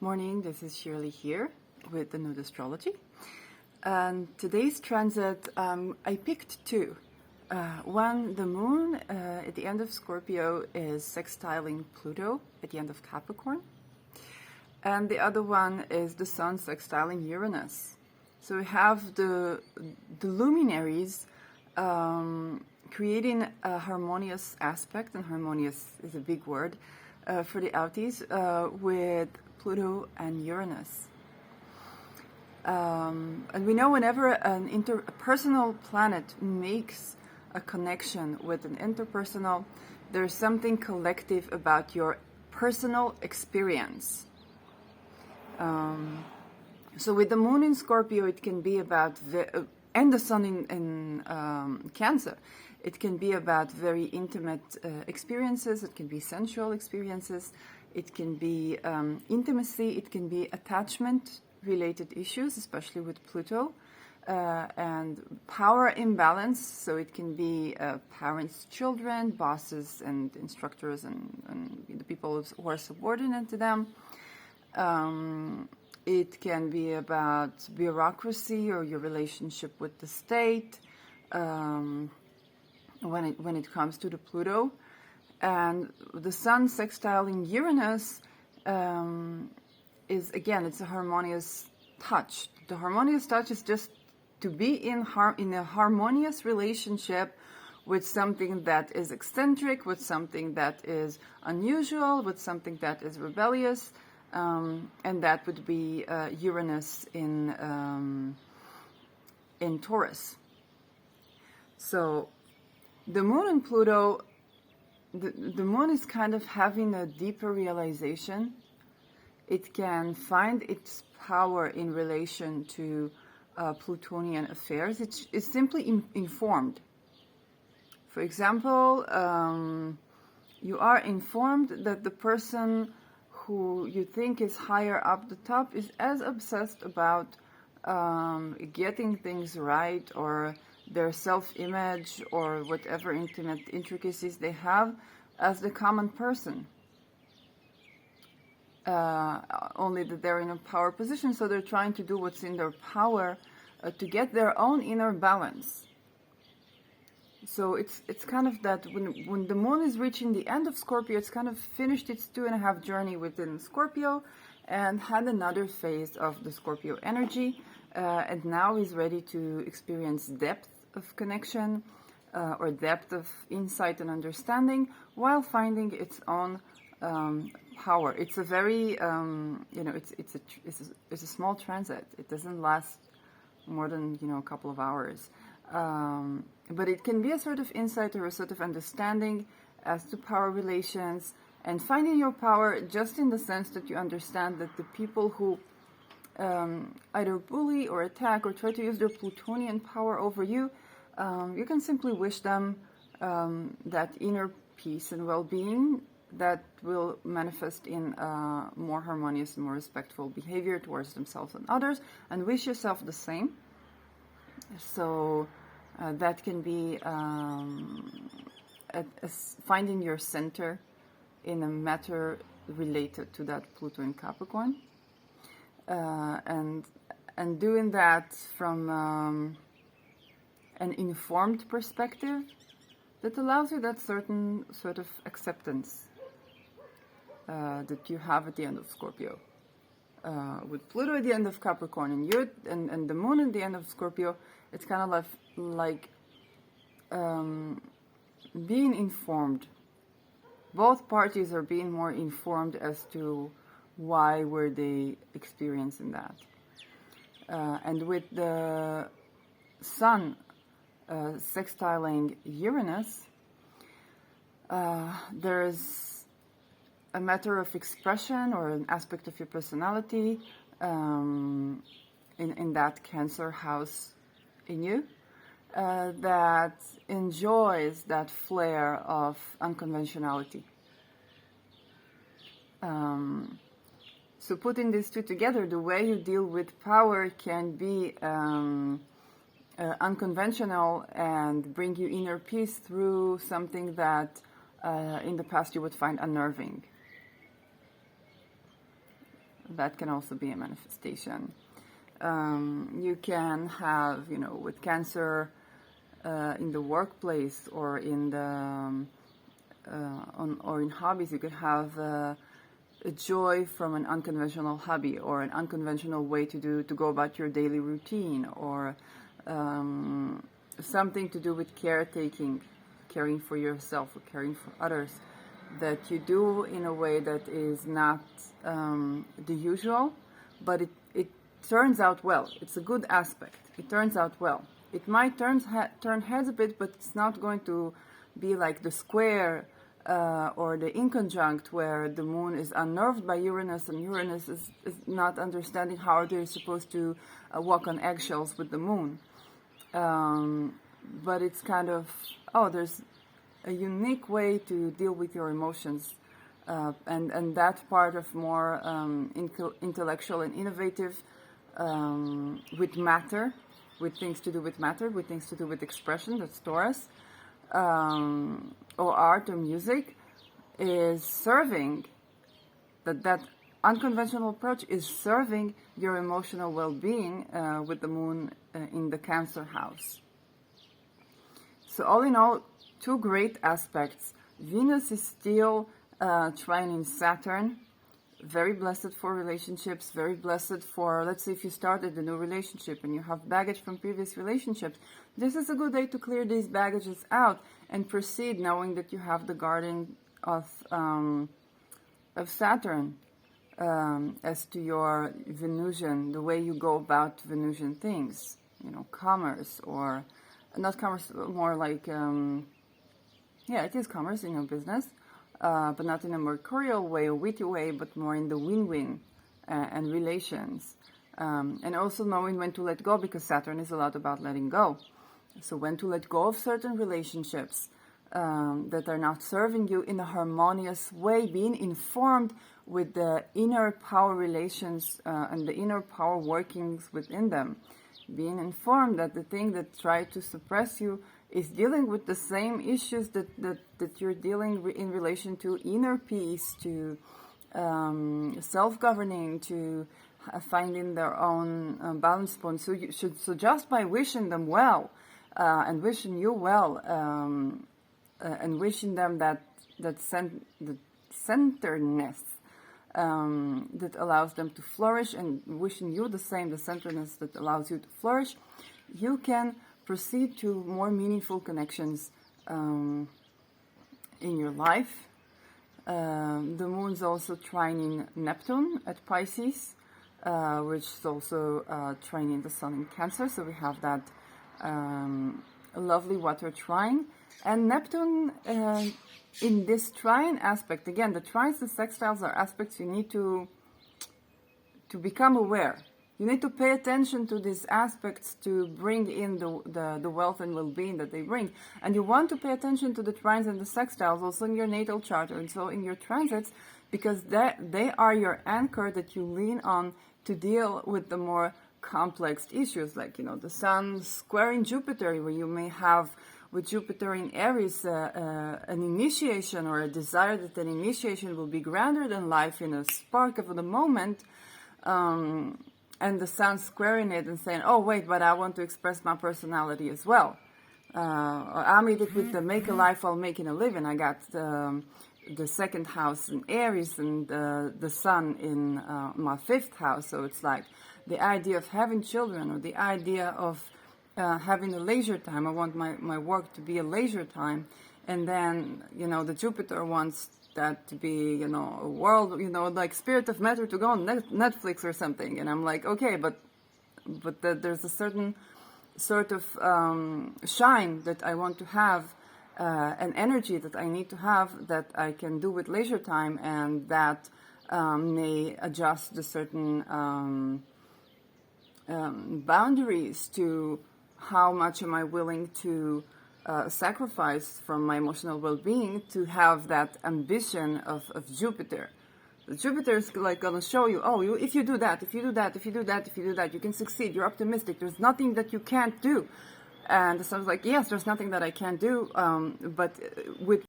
Morning, this is Shirley here with the Nude Astrology. And today's transit, I picked two. One, the moon at the end of Scorpio is sextiling Pluto at the end of Capricorn. And the other one is the sun sextiling Uranus. So we have the luminaries creating a harmonious aspect, and harmonious is a big word for the outies, with Pluto and Uranus. And we know whenever a personal planet makes a connection with an interpersonal, there's something collective about your personal experience. So with the moon in Scorpio, it can be about, and the sun in Cancer, it can be about very intimate experiences, it can be sensual experiences, it can be intimacy, it can be attachment-related issues, especially with Pluto, and power imbalance, so it can be parents, children, bosses, and instructors, and the people who are subordinate to them. It can be about bureaucracy or your relationship with the state when it comes to the Pluto. And the sun sextiling Uranus is, again, it's a harmonious touch. The harmonious touch is just to be in a harmonious relationship with something that is eccentric, with something that is unusual, with something that is rebellious. And that would be Uranus in Taurus. So the moon and Pluto, the moon is kind of having a deeper realization. It can find its power in relation to Plutonian affairs. It's simply informed. For example, you are informed that the person who you think is higher up the top is as obsessed about getting things right, or their self-image, or whatever intimate intricacies they have, as the common person. Only that they're in a power position, so they're trying to do what's in their power to get their own inner balance. So it's kind of that when the moon is reaching the end of Scorpio, it's kind of finished its 2.5 journey within Scorpio and had another phase of the Scorpio energy, and now is ready to experience depth of connection or depth of insight and understanding while finding its own power. It's a very it's a small transit. It doesn't last more than a couple of hours. But it can be a sort of insight or a sort of understanding as to power relations, and finding your power just in the sense that you understand that the people who either bully or attack or try to use their Plutonian power over you, you can simply wish them that inner peace and well-being that will manifest in more harmonious and more respectful behavior towards themselves and others, and wish yourself the same. So that can be finding your center in a matter related to that Pluto in Capricorn, and doing that from an informed perspective that allows you that certain sort of acceptance that you have at the end of Scorpio. With Pluto at the end of Capricorn and the moon at the end of Scorpio, it's kind of like being informed. Both parties are being more informed as to why were they experiencing that. And with the sun sextiling Uranus, there's a matter of expression or an aspect of your personality in that Cancer house in you that enjoys that flair of unconventionality. So putting these two together, the way you deal with power can be unconventional and bring you inner peace through something that in the past you would find unnerving. That can also be a manifestation. You can have, with Cancer, in the workplace or in the or in hobbies, you could have a joy from an unconventional hobby or an unconventional way to go about your daily routine, or something to do with caretaking, caring for yourself or caring for others, that you do in a way that is not the usual, but it turns out well. It's a good aspect. It turns out well. It might turn heads a bit, but it's not going to be like the square or the inconjunct where the moon is unnerved by Uranus, and Uranus is not understanding how they're supposed to walk on eggshells with the moon. But it's kind of, there's a unique way to deal with your emotions, and that part of more intellectual and innovative, with matter, with things to do with matter, with things to do with expression, that's Taurus, or art or music, is serving, that unconventional approach is serving your emotional well-being with the moon in the Cancer house. So all in all, two great aspects. Venus is still trining Saturn, very blessed for relationships, very blessed for, let's say if you started a new relationship and you have baggage from previous relationships, this is a good day to clear these baggages out and proceed knowing that you have the guardian of Saturn as to your Venusian, the way you go about Venusian things, commerce, or not commerce, more like, it is commerce, business, but not in a mercurial way, a witty way, but more in the win-win and relations. And also knowing when to let go, because Saturn is a lot about letting go. So when to let go of certain relationships that are not serving you in a harmonious way, being informed with the inner power relations and the inner power workings within them. Being informed that the thing that tried to suppress you is dealing with the same issues that you're dealing in relation to inner peace, to self-governing, to finding their own balance point. So just by wishing them well, and wishing you well, and wishing them that centeredness that allows them to flourish, and wishing you the same, the centeredness that allows you to flourish, you can proceed to more meaningful connections in your life. The moon's also trining Neptune at Pisces, which is also trining the sun in Cancer. So we have that lovely water trine. And Neptune, in this trine aspect, again, the trines and sextiles are aspects you need to become aware. You need to pay attention to these aspects to bring in the wealth and well-being that they bring. And you want to pay attention to the trines and the sextiles also in your natal chart, and so in your transits, because they are your anchor that you lean on to deal with the more complex issues, like, the sun squaring Jupiter, where you may have, with Jupiter in Aries, an initiation or a desire that an initiation will be grander than life in a spark of the moment, and the sun squaring it and saying, oh, wait, but I want to express my personality as well. I made it with the make a life while making a living. I got the second house in Aries and the sun in my fifth house. So it's like the idea of having children, or the idea of having a leisure time. I want my work to be a leisure time. And then, the Jupiter wants that to be, a world, like Spirit of Matter to go on Netflix or something. And I'm like, okay, but there's a certain sort of shine that I want to have, an energy that I need to have that I can do with leisure time, and that may adjust the certain boundaries to how much am I willing to sacrifice from my emotional well-being to have that ambition of Jupiter. Jupiter is like going to show you, if you do that, if you do that, if you do that, if you do that, you can succeed. You're optimistic. There's nothing that you can't do. And the sun's like, yes, there's nothing that I can't do. But with